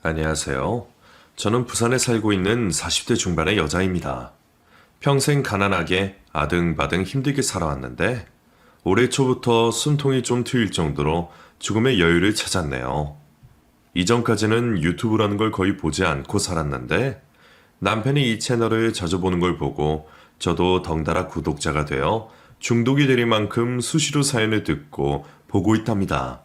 안녕하세요. 저는 부산에 살고 있는 40대 중반의 여자입니다. 평생 가난하게 아등바등 힘들게 살아왔는데 올해 초부터 숨통이 좀 트일 정도로 죽음의 여유를 찾았네요. 이전까지는 유튜브라는 걸 거의 보지 않고 살았는데 남편이 이 채널을 자주 보는 걸 보고 저도 덩달아 구독자가 되어 중독이 될 만큼 수시로 사연을 듣고 보고 있답니다.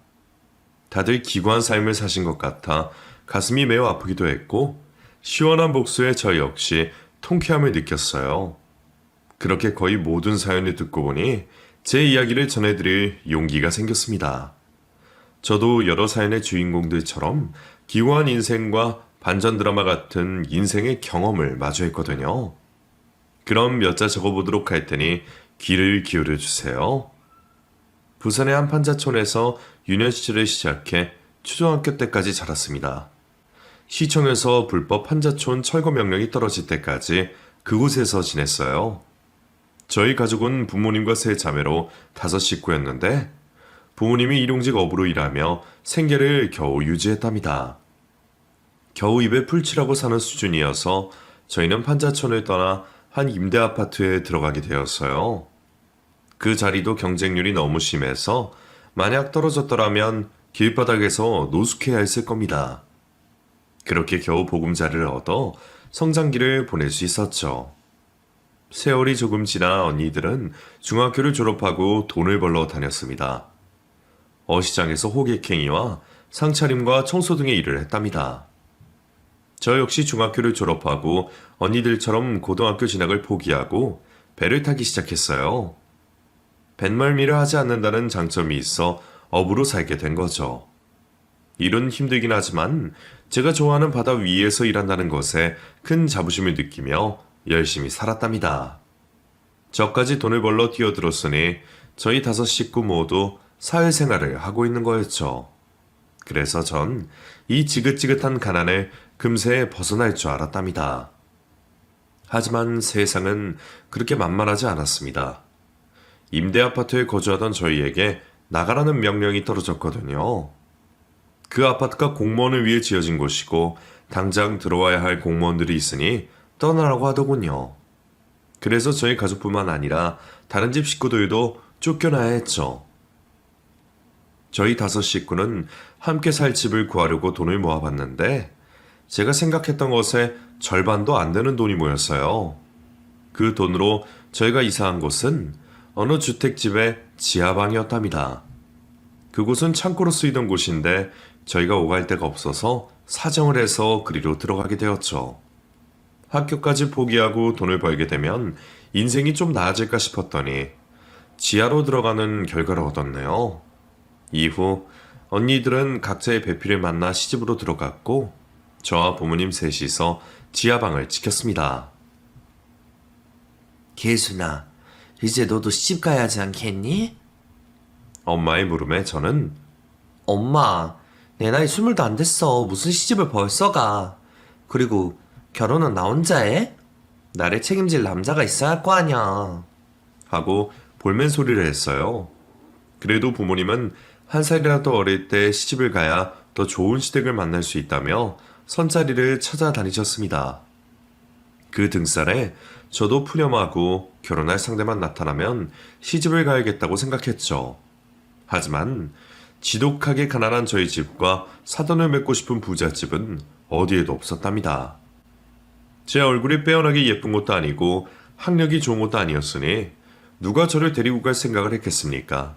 다들 기구한 삶을 사신 것 같아 가슴이 매우 아프기도 했고 시원한 목소리에 저 역시 통쾌함을 느꼈어요. 그렇게 거의 모든 사연을 듣고 보니 제 이야기를 전해드릴 용기가 생겼습니다. 저도 여러 사연의 주인공들처럼 기구한 인생과 반전 드라마 같은 인생의 경험을 마주했거든요. 그럼 몇 자 적어보도록 할 테니 귀를 기울여 주세요. 부산의 한 판자촌에서 유년 시절을 시작해 초등학교 때까지 자랐습니다. 시청에서 불법 판자촌 철거 명령이 떨어질 때까지 그곳에서 지냈어요. 저희 가족은 부모님과 세 자매로 5식구였는데 부모님이 일용직 업으로 일하며 생계를 겨우 유지했답니다. 겨우 입에 풀칠하고 사는 수준이어서 저희는 판자촌을 떠나 한 임대 아파트에 들어가게 되었어요. 그 자리도 경쟁률이 너무 심해서 만약 떨어졌더라면 길바닥에서 노숙해야 했을 겁니다. 그렇게 겨우 보금자리를 얻어 성장기를 보낼 수 있었죠. 세월이 조금 지나 언니들은 중학교를 졸업하고 돈을 벌러 다녔습니다. 어시장에서 호객행위와 상차림과 청소 등의 일을 했답니다. 저 역시 중학교를 졸업하고 언니들처럼 고등학교 진학을 포기하고 배를 타기 시작했어요. 뱃멀미를 하지 않는다는 장점이 있어 업으로 살게 된 거죠. 일은 힘들긴 하지만 제가 좋아하는 바다 위에서 일한다는 것에 큰 자부심을 느끼며 열심히 살았답니다. 저까지 돈을 벌러 뛰어들었으니 저희 5식구 모두 사회생활을 하고 있는 거였죠. 그래서 전 이 지긋지긋한 가난을 금세 벗어날 줄 알았답니다. 하지만 세상은 그렇게 만만하지 않았습니다. 임대 아파트에 거주하던 저희에게 나가라는 명령이 떨어졌거든요. 그 아파트가 공무원을 위해 지어진 곳이고 당장 들어와야 할 공무원들이 있으니 떠나라고 하더군요. 그래서 저희 가족뿐만 아니라 다른 집 식구들도 쫓겨나야 했죠. 저희 5식구는 함께 살 집을 구하려고 돈을 모아봤는데 제가 생각했던 것의 절반도 안 되는 돈이 모였어요. 그 돈으로 저희가 이사한 곳은 어느 주택집의 지하방이었답니다. 그곳은 창고로 쓰이던 곳인데 저희가 오갈 데가 없어서 사정을 해서 그리로 들어가게 되었죠. 학교까지 포기하고 돈을 벌게 되면 인생이 좀 나아질까 싶었더니 지하로 들어가는 결과를 얻었네요. 이후 언니들은 각자의 배필을 만나 시집으로 들어갔고 저와 부모님 셋이서 지하방을 지켰습니다. 계순아, 이제 너도 시집 가야 하지 않겠니? 엄마의 물음에 저는 엄마, 내 나이 20도 안 됐어. 무슨 시집을 벌써 가. 그리고 결혼은 나 혼자 해? 나를 책임질 남자가 있어야 할 거 아냐. 하고 볼멘 소리를 했어요. 그래도 부모님은 한 살이라도 어릴 때 시집을 가야 더 좋은 시댁을 만날 수 있다며 선자리를 찾아다니셨습니다. 그 등살에 저도 푸념하고 결혼할 상대만 나타나면 시집을 가야겠다고 생각했죠. 하지만 지독하게 가난한 저희 집과 사돈을 맺고 싶은 부잣집은 어디에도 없었답니다. 제 얼굴이 빼어나게 예쁜 것도 아니고 학력이 좋은 것도 아니었으니 누가 저를 데리고 갈 생각을 했겠습니까?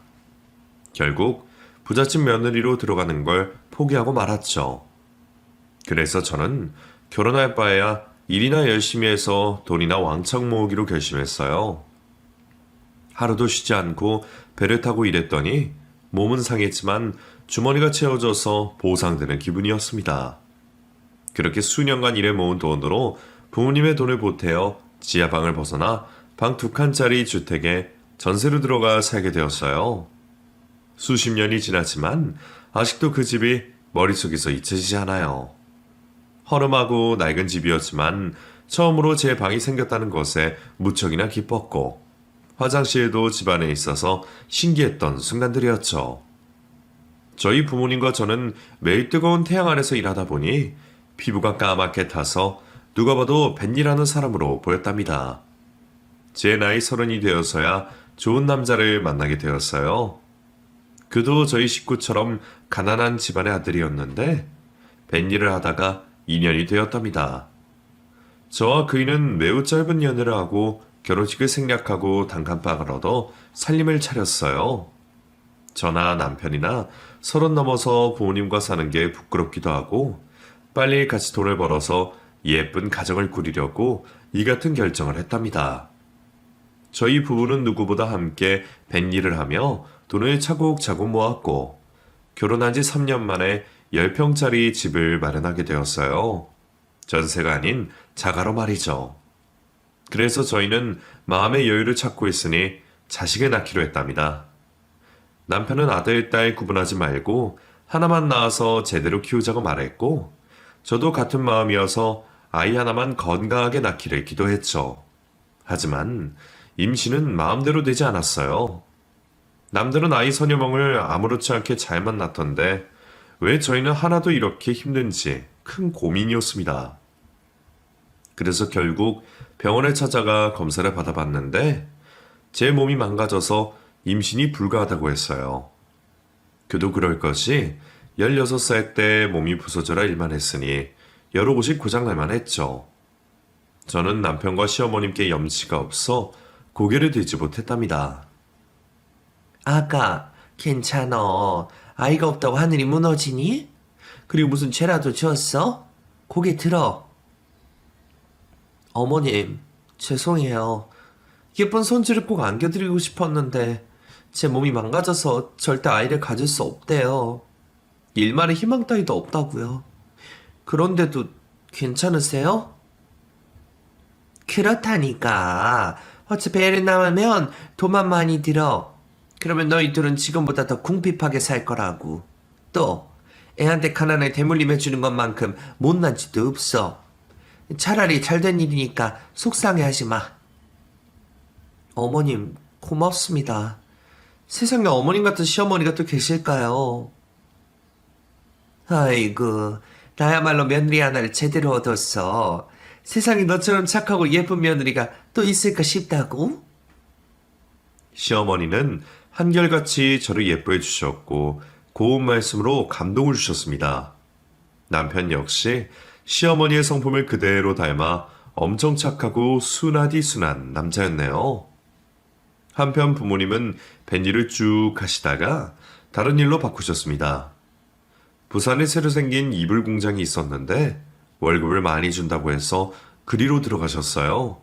결국 부잣집 며느리로 들어가는 걸 포기하고 말았죠. 그래서 저는 결혼할 바에야 일이나 열심히 해서 돈이나 왕창 모으기로 결심했어요. 하루도 쉬지 않고 배를 타고 일했더니 몸은 상했지만 주머니가 채워져서 보상되는 기분이었습니다. 그렇게 수년간 일해 모은 돈으로 부모님의 돈을 보태어 지하방을 벗어나 방 2칸짜리 주택에 전세로 들어가 살게 되었어요. 수십 년이 지났지만 아직도 그 집이 머릿속에서 잊혀지지 않아요. 허름하고 낡은 집이었지만 처음으로 제 방이 생겼다는 것에 무척이나 기뻤고 화장실도 집 안에 있어서 신기했던 순간들이었죠. 저희 부모님과 저는 매일 뜨거운 태양 아래서 일하다 보니 피부가 까맣게 타서 누가 봐도 벤이라는 사람으로 보였답니다. 제 나이 30이 되어서야 좋은 남자를 만나게 되었어요. 그도 저희 식구처럼 가난한 집안의 아들이었는데 벤일을 하다가 인연이 되었답니다. 저와 그이는 매우 짧은 연애를 하고 결혼식을 생략하고 단칸방을 얻어 살림을 차렸어요. 저나 남편이나 30 넘어서 부모님과 사는 게 부끄럽기도 하고 빨리 같이 돈을 벌어서 예쁜 가정을 꾸리려고 이 같은 결정을 했답니다. 저희 부부는 누구보다 함께 뱃일을 하며 돈을 차곡차곡 모았고 결혼한 지 3년 만에 10평짜리 집을 마련하게 되었어요. 전세가 아닌 자가로 말이죠. 그래서 저희는 마음의 여유를 찾고 있으니 자식을 낳기로 했답니다. 남편은 아들, 딸 구분하지 말고 하나만 낳아서 제대로 키우자고 말했고 저도 같은 마음이어서 아이 하나만 건강하게 낳기를 기도했죠. 하지만 임신은 마음대로 되지 않았어요. 남들은 아이 선여멍을 아무렇지 않게 잘만 낳던데 왜 저희는 하나도 이렇게 힘든지 큰 고민이었습니다. 그래서 결국 병원에 찾아가 검사를 받아봤는데 제 몸이 망가져서 임신이 불가하다고 했어요. 그도 그럴 것이 16살 때 몸이 부서져라 일만 했으니 여러 곳이 고장날만 했죠. 저는 남편과 시어머님께 염치가 없어 고개를 들지 못했답니다. 아가, 괜찮어. 아이가 없다고 하늘이 무너지니? 그리고 무슨 죄라도 지었어? 고개 들어. 어머님, 죄송해요. 예쁜 손주를 꼭 안겨드리고 싶었는데 제 몸이 망가져서 절대 아이를 가질 수 없대요. 일말의 희망 따위도 없다고요. 그런데도 괜찮으세요? 그렇다니까. 어차피 애를 낳으면 돈만 많이 들어. 그러면 너희 둘은 지금보다 더 궁핍하게 살 거라고. 또 애한테 가난을 대물림해 주는 것만큼 못난 짓도 없어. 차라리 잘된 일이니까 속상해하지 마. 어머님, 고맙습니다. 세상에 어머님 같은 시어머니가 또 계실까요? 아이고, 나야말로 며느리 하나를 제대로 얻었어. 세상에 너처럼 착하고 예쁜 며느리가 또 있을까 싶다고? 시어머니는 한결같이 저를 예뻐해 주셨고 고운 말씀으로 감동을 주셨습니다. 남편 역시 시어머니의 성품을 그대로 닮아 엄청 착하고 순하디 순한 남자였네요. 한편 부모님은 뱃일을 쭉 하시다가 다른 일로 바꾸셨습니다. 부산에 새로 생긴 이불 공장이 있었는데 월급을 많이 준다고 해서 그리로 들어가셨어요.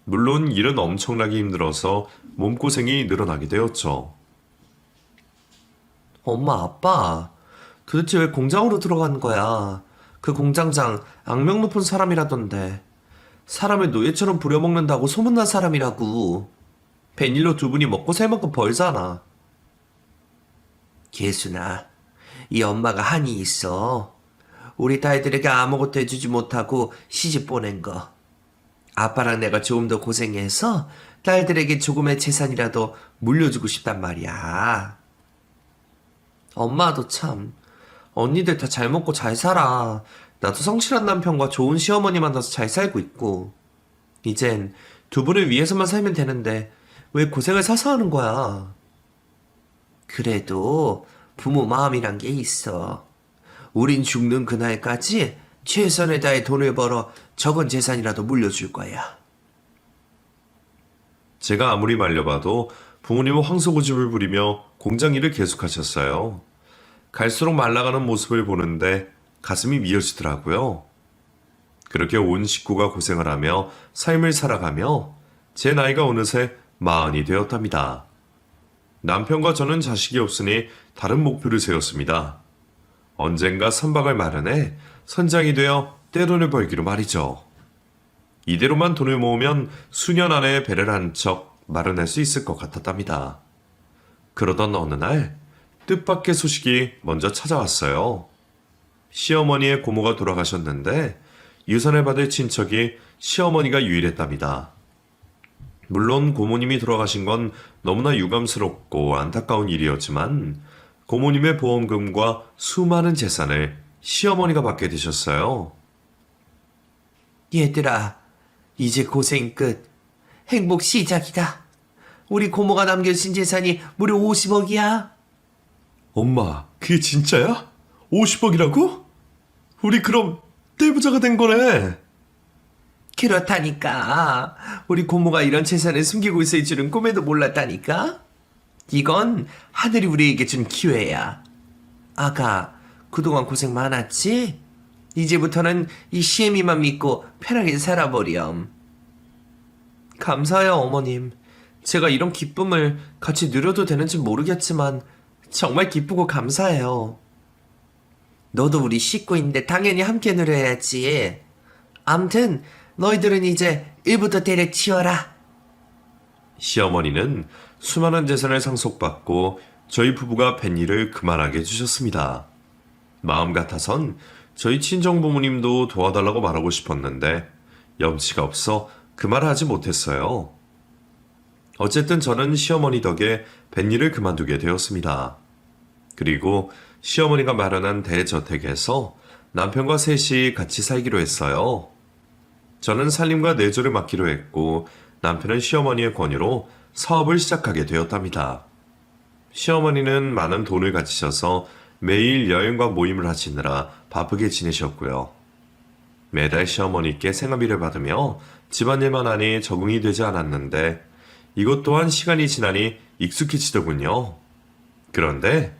물론 일은 엄청나게 힘들어서 몸고생이 늘어나게 되었죠. 엄마, 아빠, 도대체 왜 공장으로 들어간 거야? 그 공장장 악명 높은 사람이라던데. 사람을 노예처럼 부려먹는다고 소문난 사람이라고. 벤일로 두 분이 먹고 살 만큼 벌잖아. 예순아, 이 엄마가 한이 있어. 우리 딸들에게 아무것도 해주지 못하고 시집 보낸 거. 아빠랑 내가 조금 더 고생해서 딸들에게 조금의 재산이라도 물려주고 싶단 말이야. 엄마도 참, 언니들 다 잘 먹고 잘 살아. 나도 성실한 남편과 좋은 시어머니 만나서 잘 살고 있고. 이젠 두 분을 위해서만 살면 되는데 왜 고생을 사서 하는 거야? 그래도 부모 마음이란 게 있어. 우린 죽는 그날까지 최선을 다해 돈을 벌어 적은 재산이라도 물려줄 거야. 제가 아무리 말려봐도 부모님은 황소고집을 부리며 공장 일을 계속하셨어요. 갈수록 말라가는 모습을 보는데 가슴이 미어지더라고요. 그렇게 온 식구가 고생을 하며 삶을 살아가며 제 나이가 어느새 40이 되었답니다. 남편과 저는 자식이 없으니 다른 목표를 세웠습니다. 언젠가 선박을 마련해 선장이 되어 떼돈을 벌기로 말이죠. 이대로만 돈을 모으면 수년 안에 배를 한 척 마련할 수 있을 것 같았답니다. 그러던 어느 날 뜻밖의 소식이 먼저 찾아왔어요. 시어머니의 고모가 돌아가셨는데 유산을 받을 친척이 시어머니가 유일했답니다. 물론 고모님이 돌아가신 건 너무나 유감스럽고 안타까운 일이었지만 고모님의 보험금과 수많은 재산을 시어머니가 받게 되셨어요. 얘들아, 이제 고생 끝. 행복 시작이다. 우리 고모가 남겨진 재산이 무려 50억이야. 엄마, 그게 진짜야? 50억이라고? 우리 그럼 떼부자가 된 거네. 그렇다니까. 우리 고모가 이런 재산을 숨기고 있을 줄은 꿈에도 몰랐다니까. 이건 하늘이 우리에게 준 기회야. 아가, 그동안 고생 많았지? 이제부터는 이 시애미만 믿고 편하게 살아버렴. 감사해요, 어머님. 제가 이런 기쁨을 같이 누려도 되는지 모르겠지만 정말 기쁘고 감사해요. 너도 우리 식구인데 당연히 함께 누려야지. 암튼 너희들은 이제 일부터 때려치워라. 시어머니는 수많은 재산을 상속받고 저희 부부가 뱃일을 그만하게 해주셨습니다. 마음 같아선 저희 친정부모님도 도와달라고 말하고 싶었는데 염치가 없어 그 말을 하지 못했어요. 어쨌든 저는 시어머니 덕에 뱃일을 그만두게 되었습니다. 그리고 시어머니가 마련한 대저택에서 남편과 셋이 같이 살기로 했어요. 저는 살림과 내조를 맡기로 했고 남편은 시어머니의 권유로 사업을 시작하게 되었답니다. 시어머니는 많은 돈을 가지셔서 매일 여행과 모임을 하시느라 바쁘게 지내셨고요. 매달 시어머니께 생활비를 받으며 집안일만 하니 적응이 되지 않았는데 이것 또한 시간이 지나니 익숙해지더군요. 그런데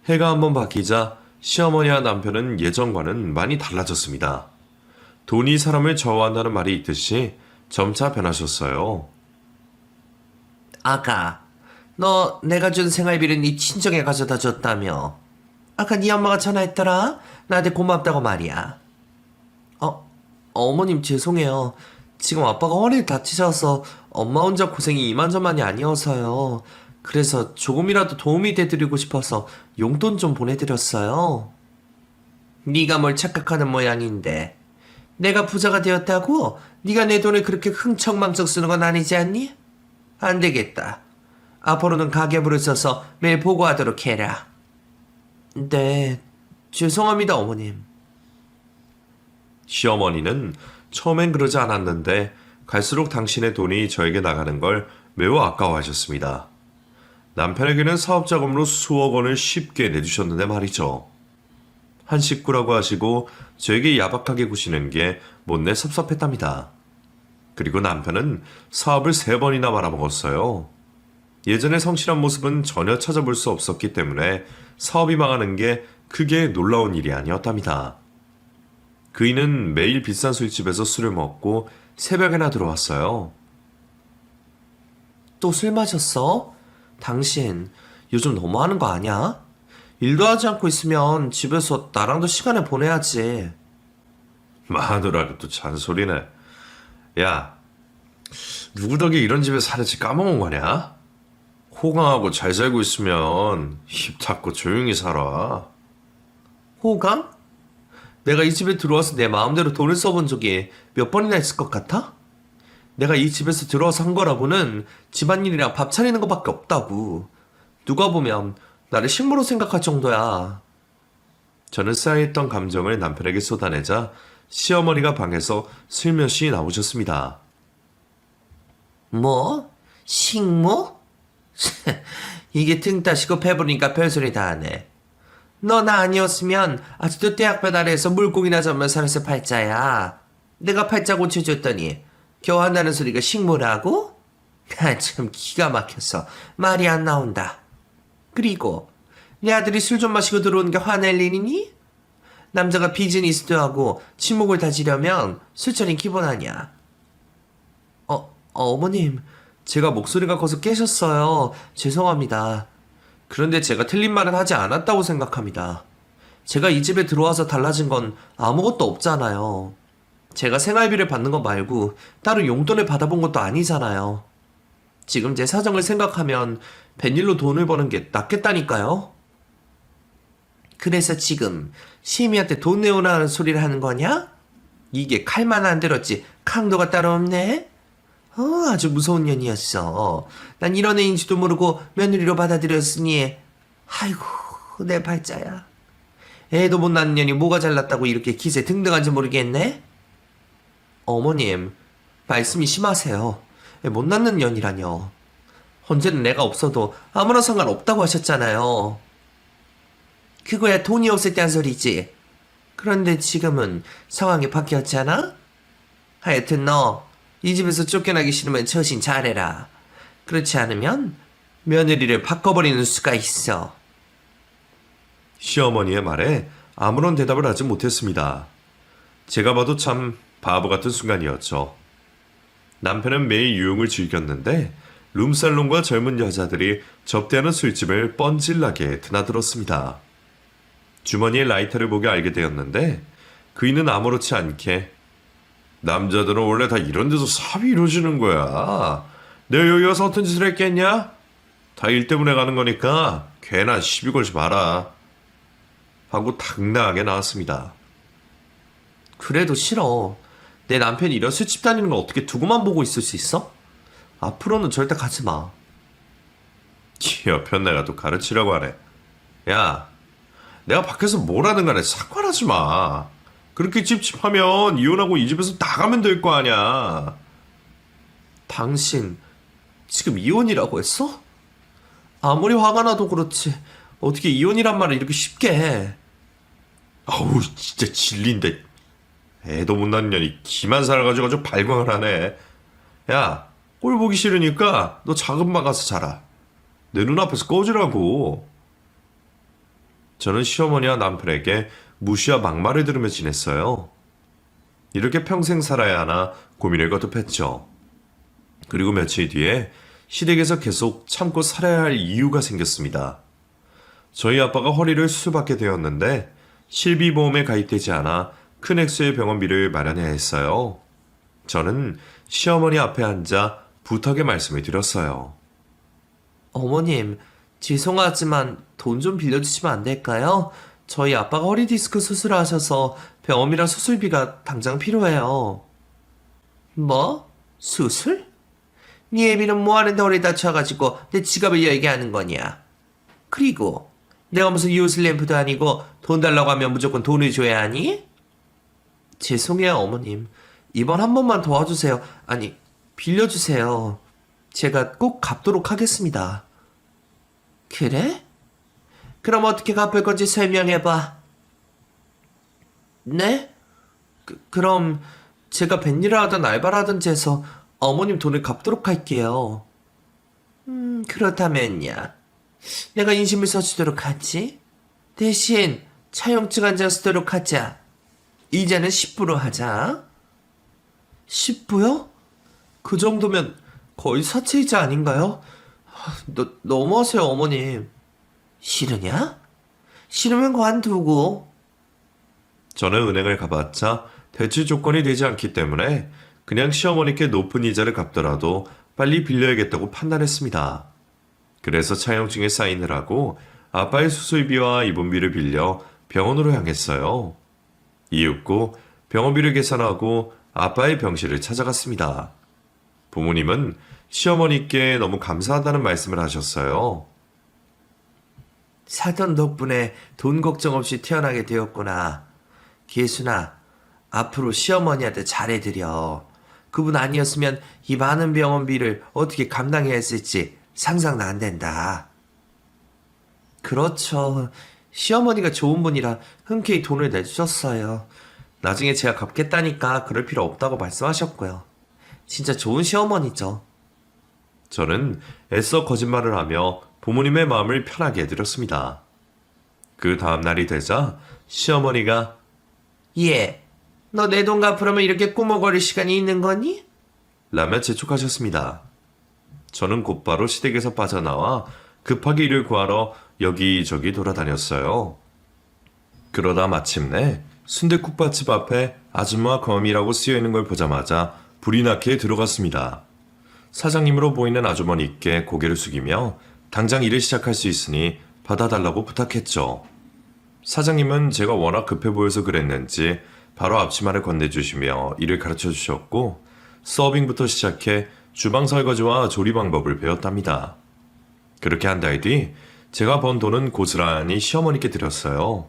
해가 한번 바뀌자 시어머니와 남편은 예전과는 많이 달라졌습니다. 돈이 사람을 좌우한다는 말이 있듯이 점차 변하셨어요. 아가, 너 내가 준 생활비를 네 친정에 가져다 줬다며. 아까 네 엄마가 전화했더라. 나한테 고맙다고 말이야. 어머님 죄송해요. 지금 아빠가 허리를 다치셔서 엄마 혼자 고생이 이만저만이 아니어서요. 그래서 조금이라도 도움이 돼드리고 싶어서 용돈 좀 보내드렸어요. 네가 뭘 착각하는 모양인데. 내가 부자가 되었다고 네가 내 돈을 그렇게 흥청망청 쓰는 건 아니지 않니? 안 되겠다. 앞으로는 가계부를 써서 매일 보고하도록 해라. 네, 죄송합니다, 어머님. 시어머니는 처음엔 그러지 않았는데 갈수록 당신의 돈이 저에게 나가는 걸 매우 아까워하셨습니다. 남편에게는 사업 자금으로 수억 원을 쉽게 내주셨는데 말이죠. 한 식구라고 하시고 저에게 야박하게 구시는 게 못내 섭섭했답니다. 그리고 남편은 사업을 3번이나 말아먹었어요. 예전의 성실한 모습은 전혀 찾아볼 수 없었기 때문에 사업이 망하는 게 크게 놀라운 일이 아니었답니다. 그이는 매일 비싼 술집에서 술을 먹고 새벽에나 들어왔어요. 또 술 마셨어? 당신 요즘 너무하는 거 아니야? 일도 하지 않고 있으면 집에서 나랑도 시간을 보내야지. 마누라가 또 잔소리네. 야, 누구 덕에 이런 집에 사는지 까먹은 거냐? 호강하고 잘 살고 있으면 입 닫고 조용히 살아. 호강? 내가 이 집에 들어와서 내 마음대로 돈을 써본 적이 몇 번이나 있을 것 같아? 내가 이 집에서 들어와서 한 거라고는 집안일이랑 밥 차리는 거밖에 없다고. 누가 보면 나를 식모로 생각할 정도야. 저는 쌓여있던 감정을 남편에게 쏟아내자 시어머니가 방에서 슬며시 나오셨습니다. 뭐? 식모? 이게 등 따시고 배부르니까 별소리 다 하네. 너 나 아니었으면 아직도 대학볕 아래에서 물고기나 잡으며 살았을 팔자야. 내가 팔자 고쳐줬더니 겨우 한다는 소리가 식모라고? 참 기가 막혀서 말이 안 나온다. 그리고 내 아들이 술 좀 마시고 들어오는 게 화낼 일이니? 남자가 비즈니스도 하고 친목을 다지려면 술자리 기본 아니야. 어머님, 제가 목소리가 커서 깨셨어요. 죄송합니다. 그런데 제가 틀린 말은 하지 않았다고 생각합니다. 제가 이 집에 들어와서 달라진 건 아무것도 없잖아요. 제가 생활비를 받는 거 말고 따로 용돈을 받아본 것도 아니잖아요. 지금 제 사정을 생각하면 뱃일로 돈을 버는 게 낫겠다니까요. 그래서 지금 시미한테 돈 내오라는 소리를 하는 거냐? 이게 칼만 안 들었지 강도가 따로 없네? 아주 무서운 년이었어. 난 이런 애인지도 모르고 며느리로 받아들였으니 아이고 내 발자야. 애도 못 낳는 년이 뭐가 잘났다고 이렇게 기세 등등한지 모르겠네? 어머님, 말씀이 심하세요. 못 낳는 년이라뇨. 언제는 내가 없어도 아무런 상관없다고 하셨잖아요. 그거야 돈이 없을 때 한 소리지. 그런데 지금은 상황이 바뀌었잖아? 하여튼 너, 이 집에서 쫓겨나기 싫으면 처신 잘해라. 그렇지 않으면 며느리를 바꿔버리는 수가 있어. 시어머니의 말에 아무런 대답을 하지 못했습니다. 제가 봐도 참 바보 같은 순간이었죠. 남편은 매일 유흥을 즐겼는데 룸살롱과 젊은 여자들이 접대하는 술집을 뻔질나게 드나들었습니다. 주머니에 라이터를 보게 알게 되었는데 그이는 아무렇지 않게 남자들은 원래 다 이런 데서 사위 이루어지는 거야. 내가 여기 와서 어떤 짓을 했겠냐? 다 일 때문에 가는 거니까 괜한 시비 걸지 마라. 하고 당당하게 나왔습니다. 그래도 싫어. 내 남편이 이런 술집 다니는 걸 어떻게 두고만 보고 있을 수 있어? 앞으로는 절대 가지 마. 옆편 내가 또 가르치려고 하네. 야, 내가 밖에서 뭘 하든 간에 상관하지 마. 그렇게 찝찝하면 이혼하고 이 집에서 나가면 될 거 아니야. 당신 지금 이혼이라고 했어? 아무리 화가 나도 그렇지 어떻게 이혼이란 말을 이렇게 쉽게 해. 아우 진짜 질린데. 애도 못 낳는 년이 기만 살아가지고 아주 발광을 하네. 야, 꼴 보기 싫으니까 너 작은 방 가서 자라. 내 눈앞에서 꺼지라고. 저는 시어머니와 남편에게 무시와 막말을 들으며 지냈어요. 이렇게 평생 살아야 하나 고민을 거듭했죠. 그리고 며칠 뒤에 시댁에서 계속 참고 살아야 할 이유가 생겼습니다. 저희 아빠가 허리를 수술받게 되었는데 실비보험에 가입되지 않아 큰 액수의 병원비를 마련해야 했어요. 저는 시어머니 앞에 앉아 부탁의 말씀을 드렸어요. 어머님, 죄송하지만 돈 좀 빌려주시면 안 될까요? 저희 아빠가 허리 디스크 수술하셔서 병원비랑 수술비가 당장 필요해요. 뭐? 수술? 네 애비는 뭐하는데 허리 다쳐가지고 내 지갑을 얘기하는 거냐? 그리고 내가 무슨 유슬램프도 아니고 돈 달라고 하면 무조건 돈을 줘야 하니? 죄송해요 어머님. 이번 한 번만 도와주세요. 아니 빌려주세요. 제가 꼭 갚도록 하겠습니다. 그래? 그럼 어떻게 갚을 건지 설명해봐. 네? 그럼 제가 뱃일을 하든 알바를 하든지 해서 어머님 돈을 갚도록 할게요. 그렇다면야. 내가 인심을 써주도록 하지. 대신 차용증 한 장 쓰도록 하자. 이자는 10% 하자. 10%요? 그 정도면 거의 사채이자 아닌가요? 너무하세요 어머님. 싫으냐? 싫으면 관두고. 저는 은행을 가봤자 대출 조건이 되지 않기 때문에 그냥 시어머니께 높은 이자를 갚더라도 빨리 빌려야겠다고 판단했습니다. 그래서 차용증에 사인을 하고 아빠의 수술비와 입원비를 빌려 병원으로 향했어요. 이윽고 병원비를 계산하고 아빠의 병실을 찾아갔습니다. 부모님은 시어머니께 너무 감사하다는 말씀을 하셨어요. 사돈 덕분에 돈 걱정 없이 태어나게 되었구나. 계순아, 앞으로 시어머니한테 잘해드려. 그분 아니었으면 이 많은 병원비를 어떻게 감당해야 했을지 상상도 안 된다. 그렇죠. 시어머니가 좋은 분이라 흔쾌히 돈을 내주셨어요. 나중에 제가 갚겠다니까 그럴 필요 없다고 말씀하셨고요. 진짜 좋은 시어머니죠. 저는 애써 거짓말을 하며 부모님의 마음을 편하게 해드렸습니다. 그 다음 날이 되자 시어머니가 예, 너 내 돈 갚으려면 이렇게 꾸물거릴 시간이 있는 거니? 라며 재촉하셨습니다. 저는 곧바로 시댁에서 빠져나와 급하게 일을 구하러 여기저기 돌아다녔어요. 그러다 마침내 순댓국밥집 앞에 아줌마 검이라고 쓰여있는 걸 보자마자 불이 나게 들어갔습니다. 사장님으로 보이는 아주머니께 고개를 숙이며 당장 일을 시작할 수 있으니 받아달라고 부탁했죠. 사장님은 제가 워낙 급해 보여서 그랬는지 바로 앞치마를 건네주시며 일을 가르쳐 주셨고 서빙부터 시작해 주방 설거지와 조리 방법을 배웠답니다. 그렇게 한 달 뒤 제가 번 돈은 고스란히 시어머니께 드렸어요.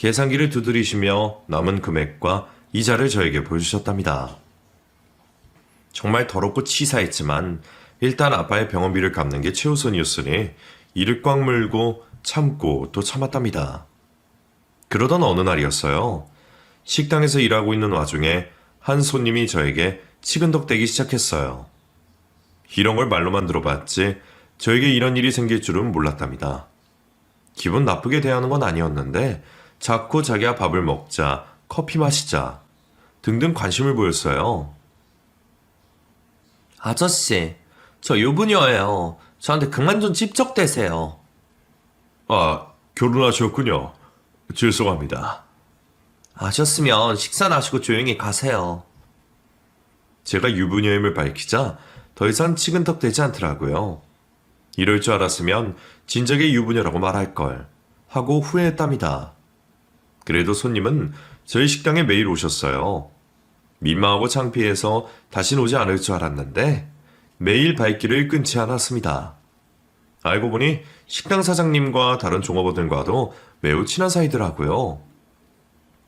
계산기를 두드리시며 남은 금액과 이자를 저에게 보여주셨답니다. 정말 더럽고 치사했지만 일단 아빠의 병원비를 갚는 게 최우선이었으니 이를 꽉 물고 참고 또 참았답니다. 그러던 어느 날이었어요. 식당에서 일하고 있는 와중에 한 손님이 저에게 치근덕대기 시작했어요. 이런 걸 말로만 들어봤지 저에게 이런 일이 생길 줄은 몰랐답니다. 기분 나쁘게 대하는 건 아니었는데 자꾸 자기가 밥을 먹자, 커피 마시자 등등 관심을 보였어요. 아저씨, 저 유부녀예요. 저한테 그만 좀 찝적대세요. 아, 결혼하셨군요. 죄송합니다. 아셨으면 식사나 하시고 조용히 가세요. 제가 유부녀임을 밝히자 더 이상 치근덕대지 않더라고요. 이럴 줄 알았으면 진작에 유부녀라고 말할 걸 하고 후회했답니다. 그래도 손님은 저희 식당에 매일 오셨어요. 민망하고 창피해서 다신 오지 않을 줄 알았는데 매일 발길을 끊지 않았습니다. 알고 보니 식당 사장님과 다른 종업원들과도 매우 친한 사이더라고요.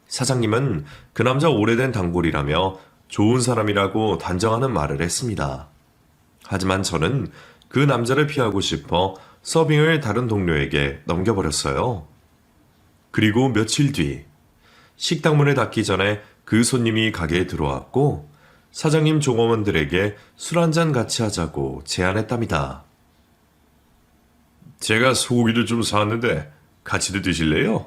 사장님은 그 남자 오래된 단골이라며 좋은 사람이라고 단정하는 말을 했습니다. 하지만 저는 그 남자를 피하고 싶어 서빙을 다른 동료에게 넘겨버렸어요. 그리고 며칠 뒤 식당 문을 닫기 전에 그 손님이 가게에 들어왔고 사장님 종업원들에게 술 한잔 같이 하자고 제안했답니다. 제가 소고기를 좀 사왔는데 같이들 드실래요?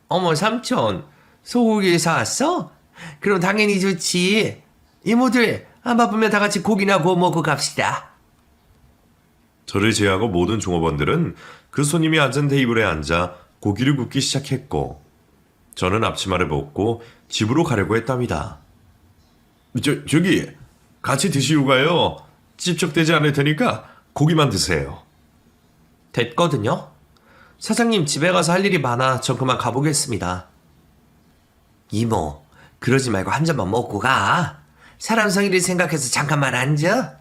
어머, 삼촌, 소고기 사왔어? 그럼 당연히 좋지. 이모들, 안 바쁘면 다 같이 고기나 구워 먹고 갑시다. 저를 제외하고 모든 종업원들은 그 손님이 앉은 테이블에 앉아 고기를 굽기 시작했고 저는 앞치마를 벗고 집으로 가려고 했답니다. 저기 같이 드시고 가요. 찝쩍대지 않을 테니까 고기만 드세요. 됐거든요. 사장님 집에 가서 할 일이 많아. 전 그만 가보겠습니다. 이모, 그러지 말고 한 잔만 먹고 가. 사람 성의를 생각해서 잠깐만 앉아.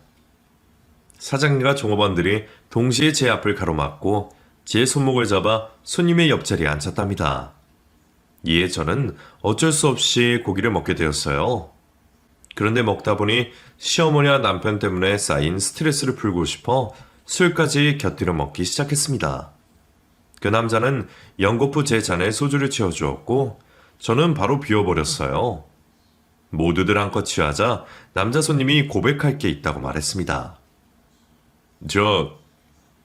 사장님과 종업원들이 동시에 제 앞을 가로막고 제 손목을 잡아 손님의 옆자리에 앉혔답니다. 이에 저는 어쩔 수 없이 고기를 먹게 되었어요. 그런데 먹다 보니 시어머니와 남편 때문에 쌓인 스트레스를 풀고 싶어 술까지 곁들여 먹기 시작했습니다. 그 남자는 연거푸 제 잔에 소주를 채워주었고 저는 바로 비워버렸어요. 모두들 한껏 취하자 남자 손님이 고백할 게 있다고 말했습니다.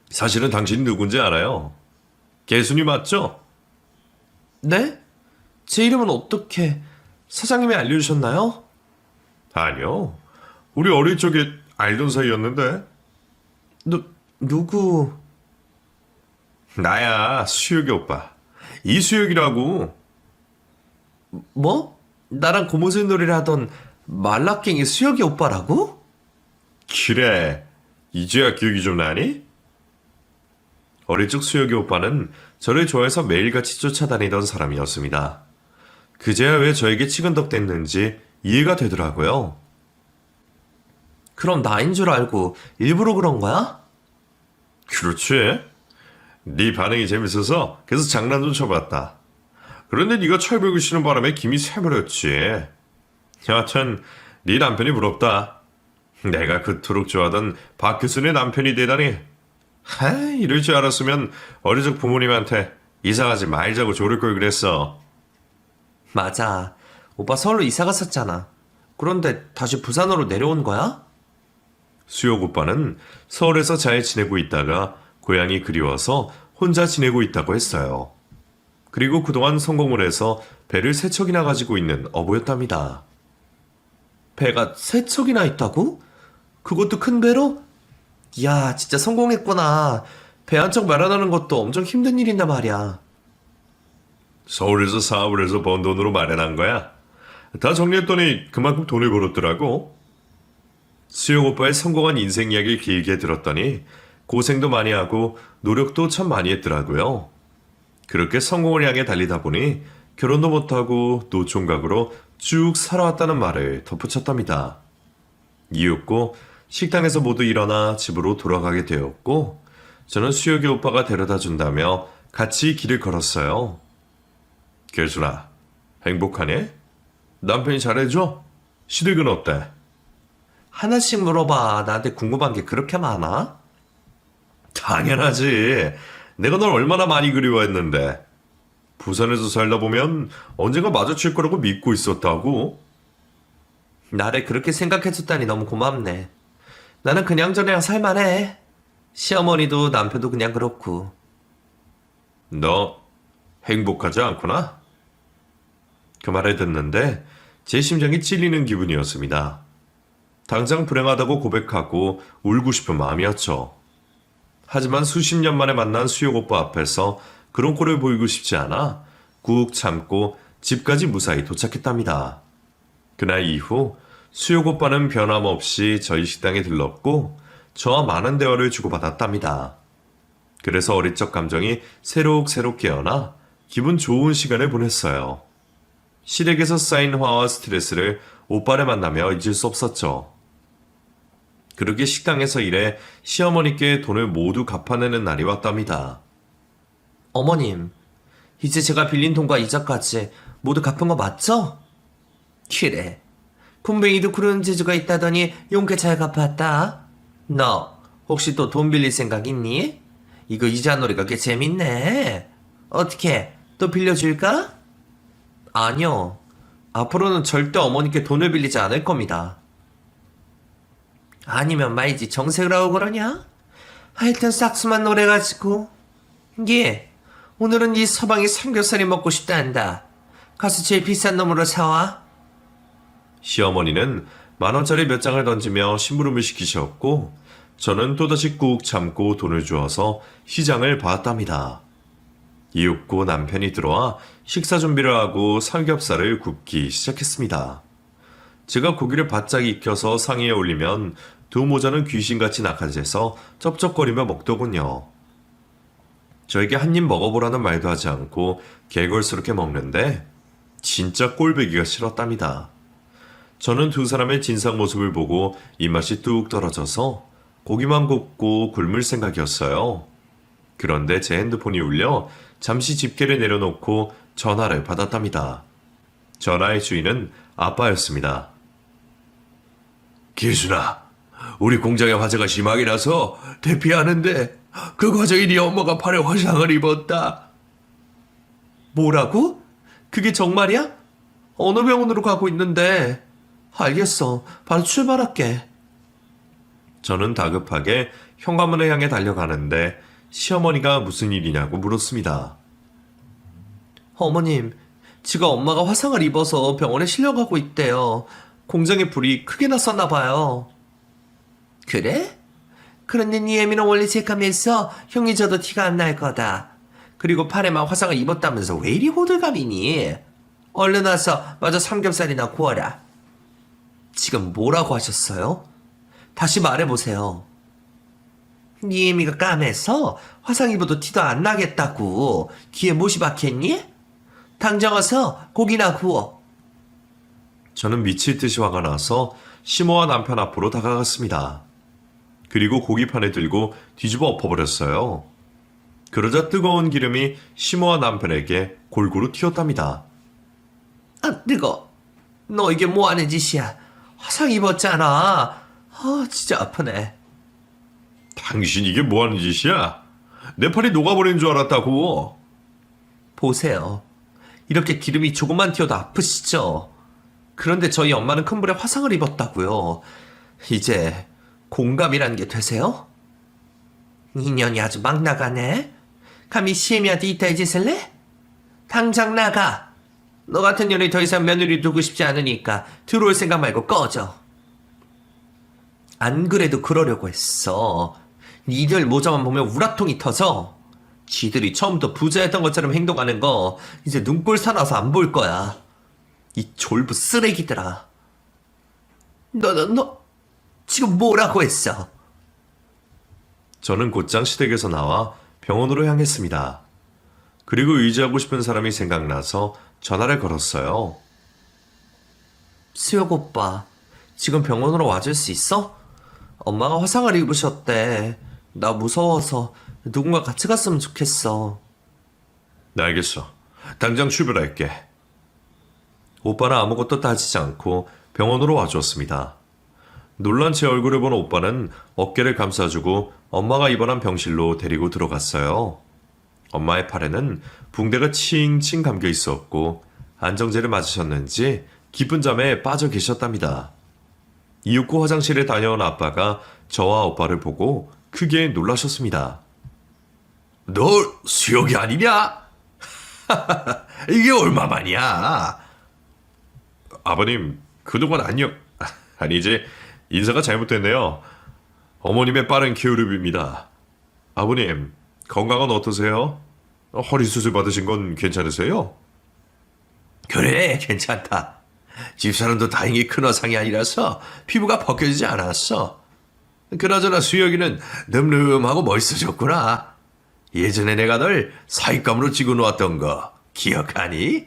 사실은 당신이 누군지 알아요? 개순이 맞죠? 네? 제 이름은 어떻게 사장님이 알려주셨나요? 아니요. 우리 어릴 적에 알던 사이였는데. 누구? 나야, 수혁이 오빠. 이수혁이라고. 뭐? 나랑 고무줄 놀이를 하던 말라깽이 수혁이 오빠라고? 그래. 이제야 기억이 좀 나니? 어릴 적 수혁이 오빠는 저를 좋아해서 매일같이 쫓아다니던 사람이었습니다. 그제야 왜 저에게 치근덕댔는지 이해가 되더라고요. 그럼 나인 줄 알고 일부러 그런 거야? 그렇지. 네 반응이 재밌어서 계속 장난 좀 쳐봤다. 그런데 네가 철벽을 치는 바람에 김이 새버렸지. 여하튼 네 남편이 부럽다. 내가 그토록 좋아하던 박 교수의 남편이 되다니. 이럴 줄 알았으면 어릴 적 부모님한테 이사가지 말자고 조를 걸 그랬어. 맞아. 오빠 서울로 이사 갔었잖아. 그런데 다시 부산으로 내려온 거야? 수혁 오빠는 서울에서 잘 지내고 있다가 고향이 그리워서 혼자 지내고 있다고 했어요. 그리고 그동안 성공을 해서 배를 3척이나 가지고 있는 어부였답니다. 배가 3척이나 있다고? 그것도 큰 배로? 이야, 진짜 성공했구나. 배 한 척 마련하는 것도 엄청 힘든 일인데 말이야. 서울에서 사업을 해서 번 돈으로 마련한 거야. 다 정리했더니 그만큼 돈을 벌었더라고. 수영 오빠의 성공한 인생 이야기를 길게 들었더니 고생도 많이 하고 노력도 참 많이 했더라고요. 그렇게 성공을 향해 달리다 보니 결혼도 못하고 노총각으로 쭉 살아왔다는 말을 덧붙였답니다. 이윽고 식당에서 모두 일어나 집으로 돌아가게 되었고 저는 수혁이 오빠가 데려다 준다며 같이 길을 걸었어요. 계순아, 행복하니? 남편이 잘해줘? 시댁은 어때? 하나씩 물어봐. 나한테 궁금한 게 그렇게 많아? 당연하지. 내가 널 얼마나 많이 그리워했는데. 부산에서 살다 보면 언젠가 마주칠 거라고 믿고 있었다고. 나를 그렇게 생각해줬다니 너무 고맙네. 나는 그냥 저냥 살만해. 시어머니도 남편도 그냥 그렇고. 너 행복하지 않구나? 그 말을 듣는데 제 심장이 찔리는 기분이었습니다. 당장 불행하다고 고백하고 울고 싶은 마음이었죠. 하지만 수십 년 만에 만난 수혁 오빠 앞에서 그런 꼴을 보이고 싶지 않아 꾹 참고 집까지 무사히 도착했답니다. 그날 이후 수혁 오빠는 변함없이 저희 식당에 들렀고 저와 많은 대화를 주고받았답니다. 그래서 어릴 적 감정이 새록새록 깨어나 기분 좋은 시간을 보냈어요. 시댁에서 쌓인 화와 스트레스를 오빠를 만나며 잊을 수 없었죠. 그렇게 식당에서 일해 시어머니께 돈을 모두 갚아내는 날이 왔답니다. 어머님, 이제 제가 빌린 돈과 이자까지 모두 갚은 거 맞죠? 그래. 분명히도 그런 재주가 있다더니 용케 잘 갚았다. 너 혹시 또 돈 빌릴 생각 있니? 이거 이자 놀이가 꽤 재밌네. 어떻게 또 빌려줄까? 아니요. 앞으로는 절대 어머니께 돈을 빌리지 않을 겁니다. 아니면 말이지 정색을 하고 그러냐? 하여튼 싹수만 노래가지고. 예, 오늘은 이 서방이 삼겹살이 먹고 싶다한다. 가서 제일 비싼 놈으로 사와. 시어머니는 10,000원짜리 몇 장을 던지며 심부름을 시키셨고 저는 또다시 꾹 참고 돈을 주어서 시장을 봤답니다. 이윽고 남편이 들어와 식사 준비를 하고 삼겹살을 굽기 시작했습니다. 제가 고기를 바짝 익혀서 상의에 올리면 두 모자는 귀신같이 낙하지해서 쩝쩝거리며 먹더군요. 저에게 한 입 먹어보라는 말도 하지 않고 개걸스럽게 먹는데 진짜 꼴보기가 싫었답니다. 저는 두 사람의 진상 모습을 보고 입맛이 뚝 떨어져서 고기만 굽고 굶을 생각이었어요. 그런데 제 핸드폰이 울려 잠시 집게를 내려놓고 전화를 받았답니다. 전화의 주인은 아빠였습니다. 기순아, 우리 공장에 화재가 심하게 나서 대피하는데 그 과정에 네 엄마가 팔에 화상을 입었다. 뭐라고? 그게 정말이야? 어느 병원으로 가고 있는데? 알겠어. 바로 출발할게. 저는 다급하게 현관문을 향해 달려가는데 시어머니가 무슨 일이냐고 물었습니다. 어머님, 지금 엄마가 화상을 입어서 병원에 실려가고 있대요. 공장에 불이 크게 났었나 봐요. 그래? 그런데 네 예민한 원리 체감에서 형이 져도 티가 안 날 거다. 그리고 팔에만 화상을 입었다면서 왜 이리 호들갑이니? 얼른 와서 마저 삼겹살이나 구워라. 지금 뭐라고 하셨어요? 다시 말해보세요. 네 예미가 까매서 화상 입어도 티도 안 나겠다고 귀에 못이 박혔니? 당장 와서 고기나 구워. 저는 미칠 듯이 화가 나서 시모와 남편 앞으로 다가갔습니다. 그리고 고기판을 들고 뒤집어 엎어버렸어요. 그러자 뜨거운 기름이 시모와 남편에게 골고루 튀었답니다. 아, 뜨거. 너 이게 뭐하는 짓이야? 화상 입었잖아. 아, 진짜 아프네. 당신 이게 뭐하는 짓이야? 내 팔이 녹아버린 줄 알았다고. 보세요. 이렇게 기름이 조금만 튀어도 아프시죠? 그런데 저희 엄마는 큰 불에 화상을 입었다고요. 이제 공감이라는 게 되세요? 인연이 아주 막 나가네. 감히 시애미한테 이따위 짓을 내? 당장 나가. 너 같은 년이 더 이상 며느리 두고 싶지 않으니까 들어올 생각 말고 꺼져. 안 그래도 그러려고 했어. 니들 모자만 보면 우라통이 터져. 지들이 처음부터 부자였던 것처럼 행동하는 거 이제 눈꼴 사나서 안 볼 거야. 이 졸부 쓰레기들아. 너 지금 뭐라고 했어? 저는 곧장 시댁에서 나와 병원으로 향했습니다. 그리고 의지하고 싶은 사람이 생각나서 전화를 걸었어요. 수혁 오빠, 지금 병원으로 와줄 수 있어? 엄마가 화상을 입으셨대. 나 무서워서 누군가 같이 갔으면 좋겠어. 네, 알겠어. 당장 출발할게. 오빠는 아무것도 따지지 않고 병원으로 와주었습니다. 놀란 제 얼굴을 본 오빠는 어깨를 감싸주고 엄마가 입원한 병실로 데리고 들어갔어요. 엄마의 팔에는 붕대가 칭칭 감겨 있었고 안정제를 맞으셨는지 깊은 잠에 빠져 계셨답니다. 이윽고 화장실에 다녀온 아빠가 저와 오빠를 보고 크게 놀라셨습니다. 너 수혁이 아니냐? 이게 얼마만이야? 아버님, 그동안 안녕. 아니지, 인사가 잘못됐네요. 어머님의 빠른 기울음입니다. 아버님, 건강은 어떠세요? 허리 수술 받으신 건 괜찮으세요? 그래, 괜찮다. 집사람도 다행히 큰 화상이 아니라서 피부가 벗겨지지 않았어. 그나저나 수혁이는 늠름하고 멋있어졌구나. 예전에 내가 널 사익감으로 찍어놓았던 거 기억하니?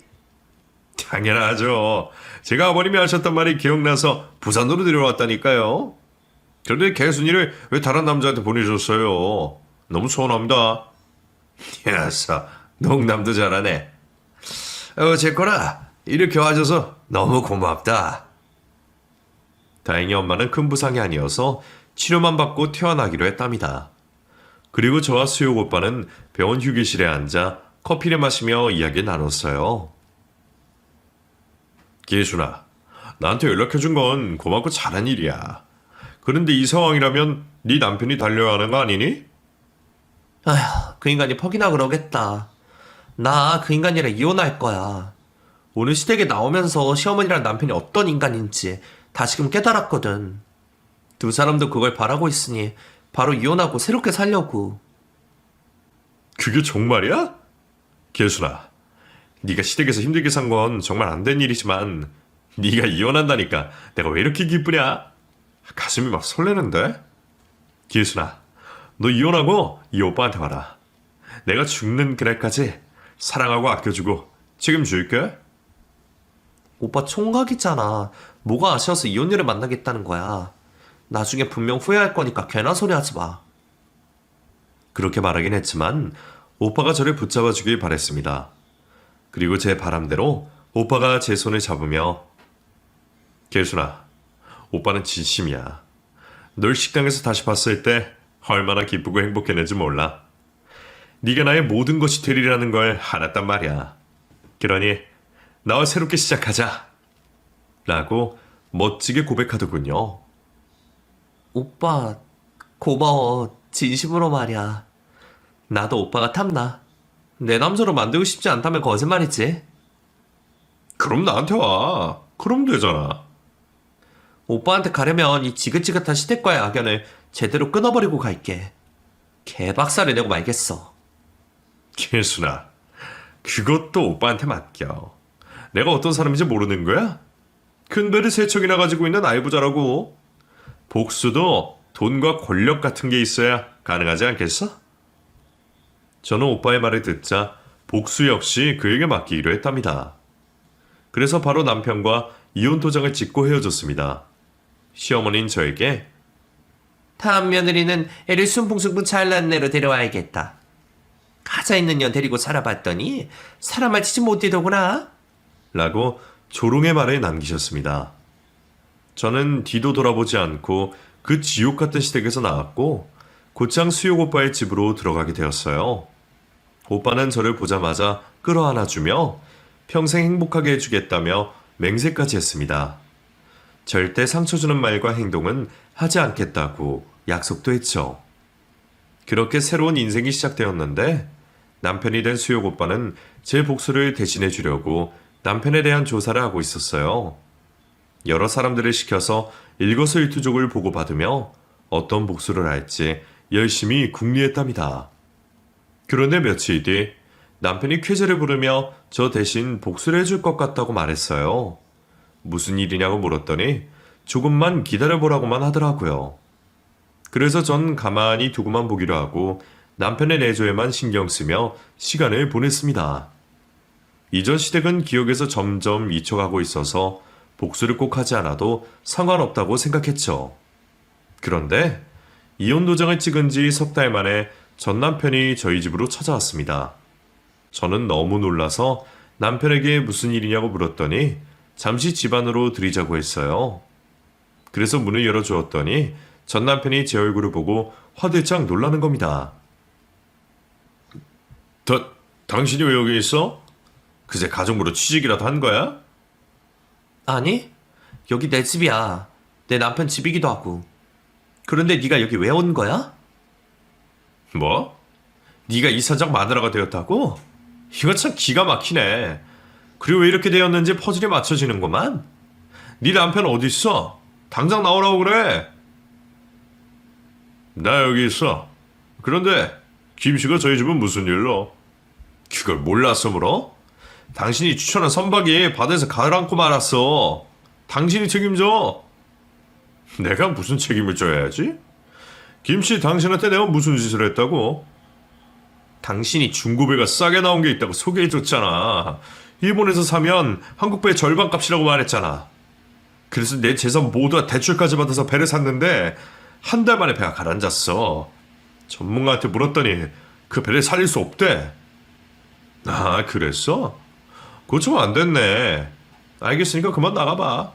당연하죠. 제가 아버님이 하셨던 말이 기억나서 부산으로 데려왔다니까요. 그런데 개순이를 왜 다른 남자한테 보내줬어요? 너무 서운합니다. 야사, 농담도 잘하네. 어쨌거나 이렇게 와줘서 너무 고맙다. 다행히 엄마는 큰 부상이 아니어서 치료만 받고 퇴원하기로 했답니다. 그리고 저와 수혁 오빠는 병원 휴게실에 앉아 커피를 마시며 이야기 나눴어요. 기순아, 나한테 연락해준 건 고맙고 잘한 일이야. 그런데 이 상황이라면 네 남편이 달려야 하는 거 아니니? 아휴, 그 인간이 퍽이나 그러겠다. 나 그 인간이랑 이혼할 거야. 오늘 시댁에 나오면서 시어머니랑 남편이 어떤 인간인지 다시금 깨달았거든. 두 사람도 그걸 바라고 있으니 바로 이혼하고 새롭게 살려고. 그게 정말이야? 기순아, 네가 시댁에서 힘들게 산 건 정말 안 된 일이지만 네가 이혼한다니까 내가 왜 이렇게 기쁘냐? 가슴이 막 설레는데? 기순아, 너 이혼하고 이 오빠한테 와라. 내가 죽는 그날까지 사랑하고 아껴주고 책임줄게. 오빠 총각이잖아. 뭐가 아쉬워서 이혼녀를 만나겠다는 거야. 나중에 분명 후회할 거니까 괜한 소리 하지 마. 그렇게 말하긴 했지만 오빠가 저를 붙잡아 주길 바랬습니다. 그리고 제 바람대로 오빠가 제 손을 잡으며 개순아, 오빠는 진심이야. 널 식당에서 다시 봤을 때 얼마나 기쁘고 행복했는지 몰라. 네가 나의 모든 것이 되리라는 걸 알았단 말이야. 그러니 나와 새롭게 시작하자. 라고 멋지게 고백하더군요. 오빠, 고마워. 진심으로 말이야. 나도 오빠가 탐나. 내 남자로 만들고 싶지 않다면 거짓말이지. 그럼 나한테 와. 그럼 되잖아. 오빠한테 가려면 이 지긋지긋한 시댁과의 악연을 제대로 끊어버리고 갈게. 개박살을 내고 말겠어. 개순아, 그것도 오빠한테 맡겨. 내가 어떤 사람인지 모르는 거야? 큰 배를 세 척이나 가지고 있는 알부자라고. 복수도 돈과 권력 같은 게 있어야 가능하지 않겠어? 저는 오빠의 말을 듣자 복수 역시 그에게 맡기기로 했답니다. 그래서 바로 남편과 이혼 도장을 찍고 헤어졌습니다. 시어머니는 저에게 다음 며느리는 애를 순풍순풍 잘난 애로 데려와야겠다. 가자 있는 년 데리고 살아봤더니 사람을 치지 못되더구나. 라고 조롱의 말을 남기셨습니다. 저는 뒤도 돌아보지 않고 그 지옥 같은 시댁에서 나왔고 곧장 수혁 오빠의 집으로 들어가게 되었어요. 오빠는 저를 보자마자 끌어안아주며 평생 행복하게 해주겠다며 맹세까지 했습니다. 절대 상처 주는 말과 행동은 하지 않겠다고 약속도 했죠. 그렇게 새로운 인생이 시작되었는데 남편이 된 수혁 오빠는 제 복수를 대신해 주려고 남편에 대한 조사를 하고 있었어요. 여러 사람들을 시켜서 일거수일투족을 보고받으며 어떤 복수를 할지 열심히 궁리했답니다. 그런데 며칠 뒤 남편이 쾌재를 부르며 저 대신 복수를 해줄 것 같다고 말했어요. 무슨 일이냐고 물었더니 조금만 기다려보라고만 하더라고요. 그래서 전 가만히 두고만 보기로 하고 남편의 내조에만 신경 쓰며 시간을 보냈습니다. 이전 시댁은 기억에서 점점 잊혀가고 있어서 복수를 꼭 하지 않아도 상관없다고 생각했죠. 그런데 이혼 도장을 찍은 지 석 달 만에 전 남편이 저희 집으로 찾아왔습니다. 저는 너무 놀라서 남편에게 무슨 일이냐고 물었더니 잠시 집 안으로 들이자고 했어요. 그래서 문을 열어주었더니 전 남편이 제 얼굴을 보고 화들짝 놀라는 겁니다. 당신이 왜 여기 있어? 그새 가족으로 취직이라도 한 거야? 아니, 여기 내 집이야. 내 남편 집이기도 하고. 그런데 네가 여기 왜 온 거야? 뭐? 네가 이사장 마누라가 되었다고? 이거 참 기가 막히네. 그리고 왜 이렇게 되었는지 퍼즐이 맞춰지는구만. 네 남편 어디 있어? 당장 나오라고 그래. 나 여기 있어. 그런데 김씨가 저희 집은 무슨 일로? 그걸 몰랐어 물어? 당신이 추천한 선박이 바다에서 가라앉고 말았어. 당신이 책임져. 내가 무슨 책임을 져야지? 김씨 당신한테 내가 무슨 짓을 했다고? 당신이 중고배가 싸게 나온 게 있다고 소개해줬잖아. 일본에서 사면 한국배의 절반 값이라고 말했잖아. 그래서 내 재산 모두 대출까지 받아서 배를 샀는데 한 달 만에 배가 가라앉았어. 전문가한테 물었더니 그 배를 살릴 수 없대. 아, 그랬어? 그거 좀 안 됐네. 알겠으니까 그만 나가봐.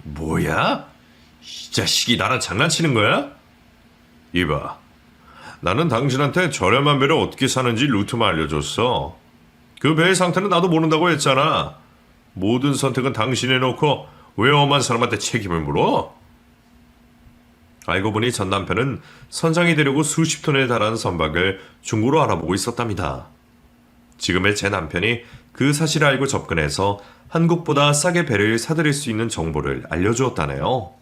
뭐야? 이 자식이 나랑 장난치는 거야? 이봐, 나는 당신한테 저렴한 배를 어떻게 사는지 루트만 알려줬어. 그 배의 상태는 나도 모른다고 했잖아. 모든 선택은 당신이 해놓고 왜 엄한 사람한테 책임을 물어? 알고 보니 전 남편은 선장이 되려고 수십 톤에 달하는 선박을 중고로 알아보고 있었답니다. 지금의 제 남편이 그 사실을 알고 접근해서 한국보다 싸게 배를 사들일 수 있는 정보를 알려주었다네요.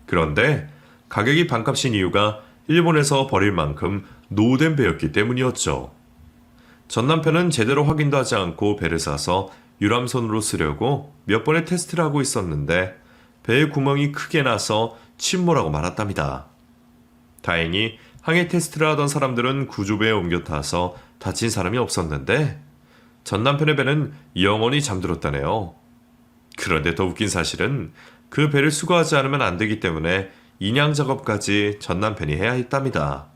그런데 가격이 반값인 이유가 일본에서 버릴 만큼 노후된 배였기 때문이었죠. 전 남편은 제대로 확인도 하지 않고 배를 사서 유람선으로 쓰려고 몇 번의 테스트를 하고 있었는데 배에 구멍이 크게 나서 침몰하고 말았답니다. 다행히 항해 테스트를 하던 사람들은 구조배에 옮겨 타서 다친 사람이 없었는데 전 남편의 배는 영원히 잠들었다네요. 그런데 더 웃긴 사실은 그 배를 수거하지 않으면 안 되기 때문에 인양 작업까지 전 남편이 해야 했답니다.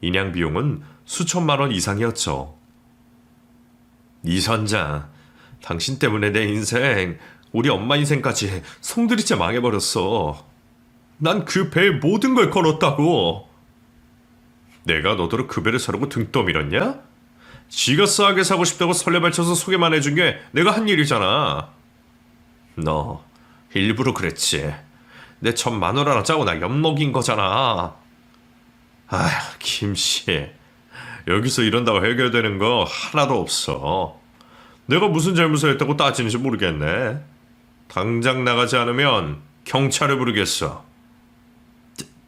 인양 비용은 수천만 원 이상이었죠. 이 선장, 당신 때문에 내 인생, 우리 엄마 인생까지 송두리째 망해버렸어. 난 그 배에 모든 걸 걸었다고. 내가 너더러 그 배를 사려고 등 떠밀었냐? 지가 싸게 사고 싶다고 설레발쳐서 소개만 해준 게 내가 한 일이잖아. 너 일부러 그랬지. 내 첫 마누라랑 짜고 나 엿먹인 거잖아. 아휴, 김씨. 여기서 이런다고 해결되는 거 하나도 없어. 내가 무슨 잘못을 했다고 따지는지 모르겠네. 당장 나가지 않으면 경찰을 부르겠어.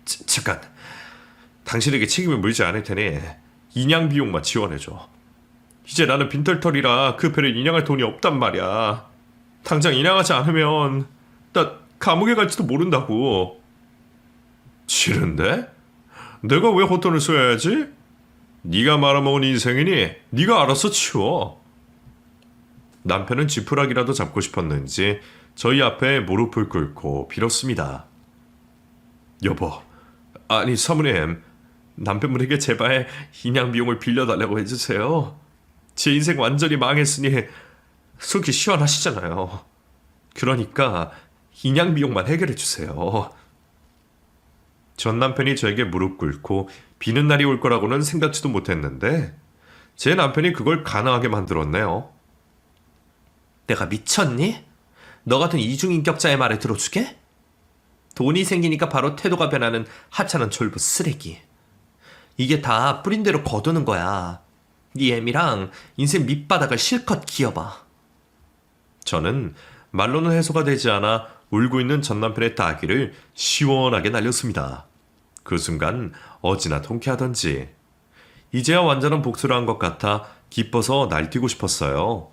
잠깐. 당신에게 책임을 물지 않을 테니 인양 비용만 지원해줘. 이제 나는 빈털털이라 그 배를 인양할 돈이 없단 말이야. 당장 인양하지 않으면 나 감옥에 갈지도 모른다고. 싫은데? 내가 왜 헛돈을 써야지? 네가 말아먹은 인생이니 네가 알아서 치워. 남편은 지푸라기라도 잡고 싶었는지 저희 앞에 무릎을 꿇고 빌었습니다. 여보, 아니 사모님, 남편분에게 제발 인양 비용을 빌려달라고 해주세요. 제 인생 완전히 망했으니 속이 시원하시잖아요. 그러니까 인양 비용만 해결해 주세요. 전 남편이 저에게 무릎 꿇고 비는 날이 올 거라고는 생각지도 못했는데 제 남편이 그걸 가능하게 만들었네요. 내가 미쳤니? 너 같은 이중인격자의 말을 들어주게? 돈이 생기니까 바로 태도가 변하는 하찮은 졸부 쓰레기. 이게 다 뿌린 대로 거두는 거야. 네 애미랑 인생 밑바닥을 실컷 기어봐. 저는 말로는 해소가 되지 않아 울고 있는 전 남편의 따귀를 시원하게 날렸습니다. 그 순간 어찌나 통쾌하던지 이제야 완전한 복수를 한 것 같아 기뻐서 날뛰고 싶었어요.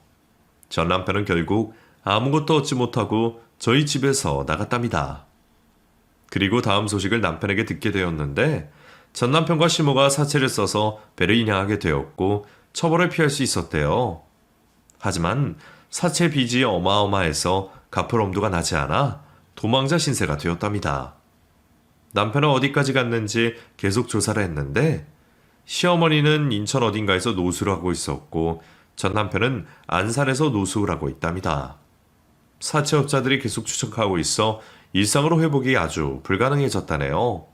전 남편은 결국 아무것도 얻지 못하고 저희 집에서 나갔답니다. 그리고 다음 소식을 남편에게 듣게 되었는데 전 남편과 시모가 사채를 써서 배를 인양하게 되었고 처벌을 피할 수 있었대요. 하지만 사채 빚이 어마어마해서 갚을 엄두가 나지 않아 도망자 신세가 되었답니다. 남편은 어디까지 갔는지 계속 조사를 했는데 시어머니는 인천 어딘가에서 노수를 하고 있었고 전 남편은 안산에서 노숙을 하고 있답니다. 사채업자들이 계속 추적하고 있어 일상으로 회복이 아주 불가능해졌다네요.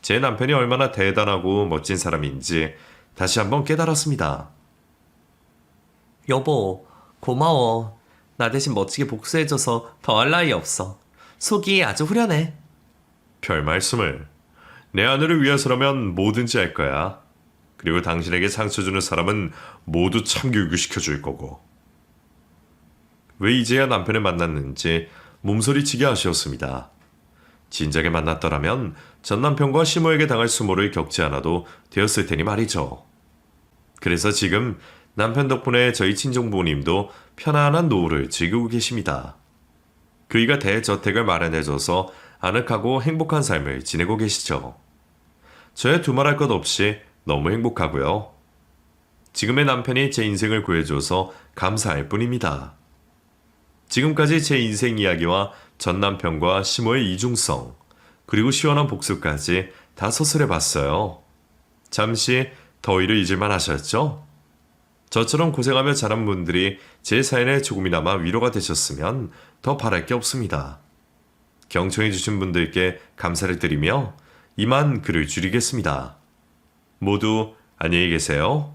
제 남편이 얼마나 대단하고 멋진 사람인지 다시 한번 깨달았습니다. 여보, 고마워. 나 대신 멋지게 복수해줘서 더할 나위 없어. 속이 아주 후련해. 별 말씀을. 내 아내를 위해서라면 뭐든지 할 거야. 그리고 당신에게 상처 주는 사람은 모두 참교육시켜 줄 거고. 왜 이제야 남편을 만났는지 몸소리치게 아쉬웠습니다. 진작에 만났더라면 전 남편과 시모에게 당할 수모를 겪지 않아도 되었을 테니 말이죠. 그래서 지금 남편 덕분에 저희 친정부모님도 편안한 노후를 즐기고 계십니다. 그이가 대저택을 마련해줘서 아늑하고 행복한 삶을 지내고 계시죠. 저야 두말할 것 없이 너무 행복하고요. 지금의 남편이 제 인생을 구해줘서 감사할 뿐입니다. 지금까지 제 인생 이야기와 전 남편과 시모의 이중성, 그리고 시원한 복수까지 다 서술해봤어요. 잠시 더위를 잊을만 하셨죠? 저처럼 고생하며 자란 분들이 제 사연에 조금이나마 위로가 되셨으면 더 바랄 게 없습니다. 경청해주신 분들께 감사를 드리며 이만 글을 줄이겠습니다. 모두 안녕히 계세요.